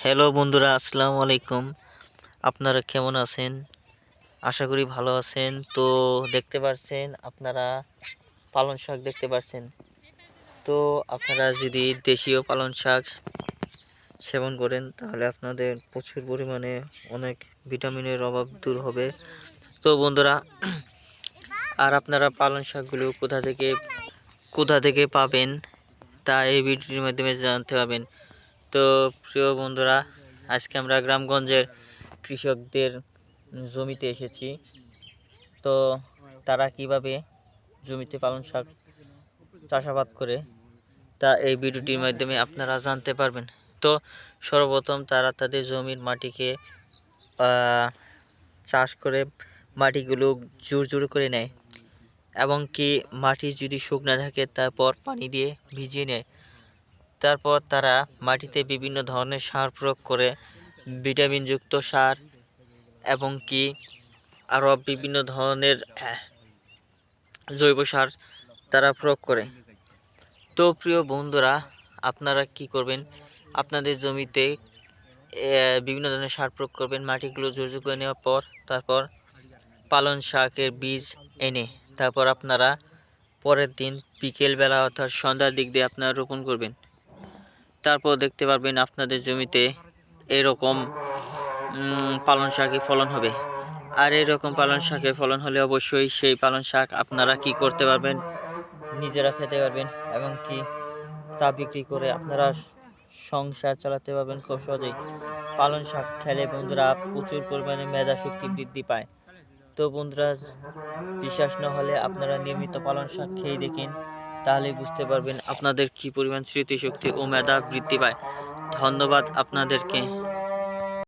Hello বন্ধুরা, আসসালামু আলাইকুম। আপনারা কেমন আছেন? আশা করি ভালো আছেন। তো দেখতে পাচ্ছেন আপনারা পালং শাক দেখতে পাচ্ছেন। তো আপনারা যদি দেশীয় পালং শাক সেবন করেন তাহলে আপনাদের প্রচুর পরিমাণে অনেক ভিটামিনের অভাব দূর হবে। তো বন্ধুরা, আর আপনারা পালং শাকগুলো কোথা থেকে পাবেন তা এই ভিডিওর মাধ্যমে জানতে পারবেন। তো প্রিয় বন্ধুরা, আজকে আমরা গ্রামগঞ্জের কৃষকদের জমিতে এসেছি। তো তারা কিভাবে জমিতে পালং শাক চাষাবাদ করে তা এই ভিডিওটির মাধ্যমে আপনারা জানতে পারবেন। তো সর্বপ্রথম তারা তাদের জমির মাটিকে চাষ করে মাটিগুলো জোর করে নেয়, এবং কি মাটি যদি শুকনো থাকে তারপর পানি দিয়ে ভিজিয়ে নেয়। তারপর তারা মাটিতে বিভিন্ন ধরনের সার প্রয়োগ করে, ভিটামিনযুক্ত সার এবং কি আরও বিভিন্ন ধরনের জৈব সার তারা প্রয়োগ করে। তো প্রিয় বন্ধুরা, আপনারা কি করবেন, আপনাদের জমিতে বিভিন্ন ধরনের সার প্রয়োগ করবেন, মাটিগুলো জোর করে নেওয়ার পর তারপর পালং শাকের বীজ এনে তারপর আপনারা পরের দিন বিকেলবেলা অর্থাৎ সন্ধ্যার দিক দিয়ে আপনারা রোপণ করবেন। তারপর দেখতে পারবেন আপনাদের জমিতে এরকম পালং শাকের ফলন হবে। আর এরকম পালং শাকের ফলন হলে অবশ্যই সেই পালং শাক আপনারা কি করতে পারবেন, নিজেরা খেতে পারবেন, এবং কি তা বিক্রি করে আপনারা সংসার চালাতে পারবেন খুব সহজেই। পালং শাক খেলে বন্ধুরা প্রচুর পরিমাণে মেধা শক্তি বৃদ্ধি পায়। তো বন্ধুরা, বিশ্বাস না হলে আপনারা নিয়মিত পালং শাক খেয়ে দেখেন, তাহলেই বুঝতে পারবেন আপনাদের কি পরিমাণ স্মৃতিশক্তি ও মেধা বৃদ্ধি পায়। ধন্যবাদ আপনাদেরকে।